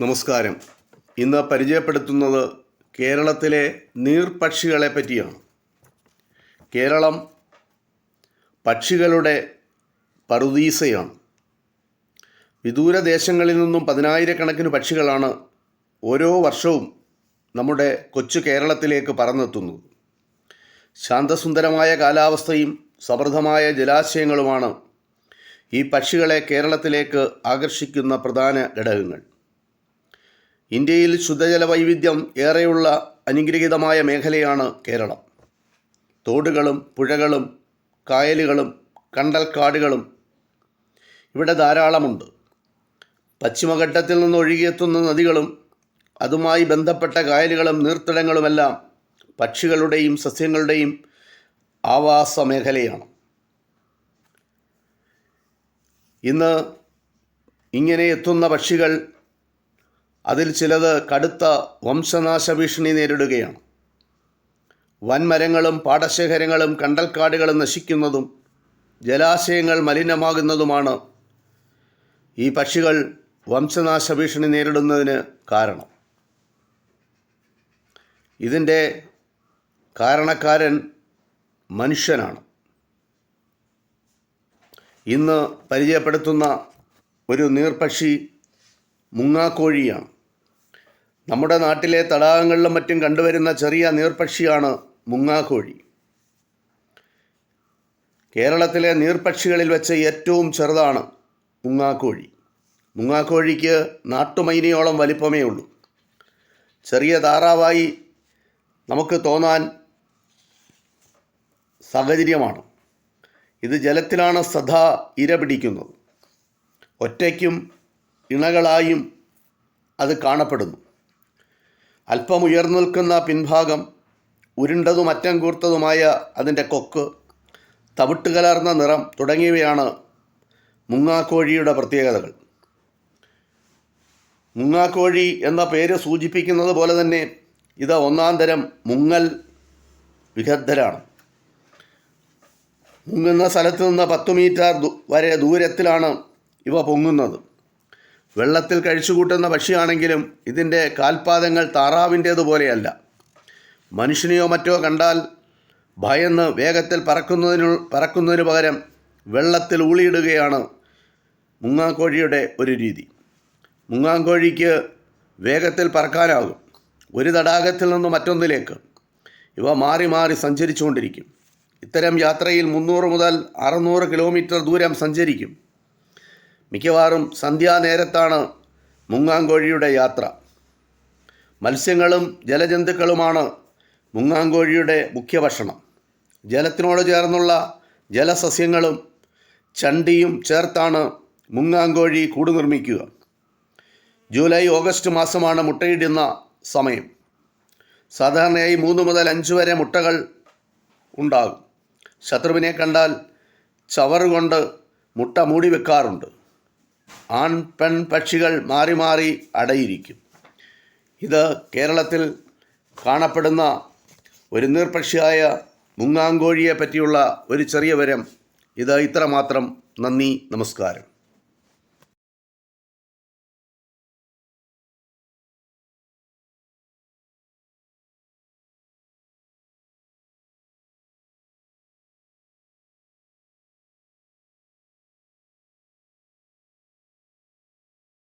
നമസ്കാരം. ഇന്ന് പരിചയപ്പെടുത്തുന്നത് കേരളത്തിലെ നീർപക്ഷികളെ പറ്റിയാണ്. കേരളം പക്ഷികളുടെ പറുദീസയാണ്. വിദൂര ദേശങ്ങളിൽ നിന്നും പതിനായിരക്കണക്കിന് പക്ഷികളാണ് ഓരോ വർഷവും നമ്മുടെ കൊച്ചു കേരളത്തിലേക്ക് പറന്നെത്തുന്നത്. ശാന്തസുന്ദരമായ കാലാവസ്ഥയും സമൃദ്ധമായ ജലാശയങ്ങളുമാണ് ഈ പക്ഷികളെ കേരളത്തിലേക്ക് ആകർഷിക്കുന്ന പ്രധാന ഘടകങ്ങൾ. ഇന്ത്യയിൽ ശുദ്ധജല വൈവിധ്യം ഏറെയുള്ള അനുഗ്രഹീതമായ മേഖലയാണ് കേരളം. തോടുകളും പുഴകളും കായലുകളും കണ്ടൽക്കാടുകളും ഇവിടെ ധാരാളമുണ്ട്. പശ്ചിമഘട്ടത്തിൽ നിന്ന് ഒഴുകിയെത്തുന്ന നദികളും അതുമായി ബന്ധപ്പെട്ട കായലുകളും നീർത്തടങ്ങളുമെല്ലാം പക്ഷികളുടെയും സസ്യങ്ങളുടെയും ആവാസ മേഖലയാണ്. ഇന്ന് ഇങ്ങനെ എത്തുന്ന പക്ഷികൾ അതിൽ ചിലത് കടുത്ത വംശനാശ ഭീഷണി നേരിടുകയാണ്. വൻമരങ്ങളും പാടശേഖരങ്ങളും കണ്ടൽക്കാടുകളും നശിക്കുന്നതും ജലാശയങ്ങൾ മലിനമാകുന്നതുമാണ് ഈ പക്ഷികൾ വംശനാശ ഭീഷണി നേരിടുന്നതിന് കാരണം. ഇതിൻ്റെ കാരണക്കാരൻ മനുഷ്യനാണ്. ഇന്ന് പരിചയപ്പെടുത്തുന്ന ഒരു നീർപക്ഷി മുങ്ങാക്കോഴിയാണ്. നമ്മുടെ നാട്ടിലെ തടാകങ്ങളിലും മറ്റും കണ്ടുവരുന്ന ചെറിയ നീർപക്ഷിയാണ് മുങ്ങാക്കോഴി. കേരളത്തിലെ നീർപക്ഷികളിൽ വെച്ച് ഏറ്റവും ചെറുതാണ് മുങ്ങാക്കോഴി. മുങ്ങാക്കോഴിക്ക് നാട്ടുമൈനയോളം വലിപ്പമേ ഉള്ളൂ. ചെറിയ താറാവായി നമുക്ക് തോന്നാൻ സാഹചര്യമാണ്. ഇത് ജലത്തിലാണ് സദാ ഇര പിടിക്കുന്നത്. ഒറ്റയ്ക്കും ഇണകളായും അത് കാണപ്പെടുന്നു. അല്പം ഉയർന്നു നിൽക്കുന്ന പിൻഭാഗം, ഉരുണ്ടതും അറ്റം കൂർത്തതുമായ അതിൻ്റെ കൊക്ക്, തവിട്ട് കലർന്ന നിറം തുടങ്ങിയവയാണ് മുങ്ങാക്കോഴിയുടെ പ്രത്യേകതകൾ. മുങ്ങാക്കോഴി എന്ന പേര് സൂചിപ്പിക്കുന്നത് പോലെ തന്നെ ഇത് ഒന്നാം തരം മുങ്ങൽ വിദഗ്ധരാണ്. മുങ്ങുന്ന സ്ഥലത്ത് നിന്ന് 10 മീറ്റർ വരെ ദൂരത്തിലാണ് ഇവ പൊങ്ങുന്നത്. വെള്ളത്തിൽ കഴിച്ചുകൂട്ടുന്ന പക്ഷിയാണെങ്കിലും ഇതിൻ്റെ കാൽപാദങ്ങൾ താറാവിൻ്റേതുപോലെയല്ല. മനുഷ്യനെയോ മറ്റോ കണ്ടാൽ ഭയന്ന് വേഗത്തിൽ പറക്കുന്നതിനു പകരം വെള്ളത്തിൽ ഊളിയിടുകയാണ് മുങ്ങാക്കോഴിയുടെ ഒരു രീതി. മുങ്ങാക്കോഴിക്ക് വേഗത്തിൽ പറക്കാനാകും. ഒരു തടാകത്തിൽ നിന്ന് മറ്റൊന്നിലേക്ക് ഇവ മാറി മാറി സഞ്ചരിച്ചുകൊണ്ടിരിക്കും. ഇത്തരം യാത്രയിൽ 300 മുതൽ 600 കിലോമീറ്റർ ദൂരം സഞ്ചരിക്കും. മിക്കവാറും സന്ധ്യാനേരത്താണ് മുങ്ങാങ്കോഴിയുടെ യാത്ര. മത്സ്യങ്ങളും ജലജന്തുക്കളുമാണ് മുങ്ങാങ്കോഴിയുടെ മുഖ്യ ഭക്ഷണം. ജലത്തിനോട് ചേർന്നുള്ള ജലസസ്യങ്ങളും ചണ്ടിയും ചേർത്താണ് മുങ്ങാങ്കോഴി കൂട് നിർമ്മിക്കുക. ജൂലൈ ഓഗസ്റ്റ് മാസമാണ് മുട്ടയിടുന്ന സമയം. സാധാരണയായി 3 മുതൽ 5 വരെ മുട്ടകൾ ഉണ്ടാകും. ശത്രുവിനെ കണ്ടാൽ ചവറുകൊണ്ട് മുട്ട മൂടി വെക്കാറുണ്ട്. ആൺ പെൺ പക്ഷികൾ മാറി മാറി അടയിരിക്കും. ഇത് കേരളത്തിൽ കാണപ്പെടുന്ന ഒരു നീർപക്ഷിയായ മുങ്ങാങ്കോഴിയെ പറ്റിയുള്ള ഒരു ചെറിയ വിവരം. ഇത് ഇത്രമാത്രം. നന്ദി, നമസ്കാരം.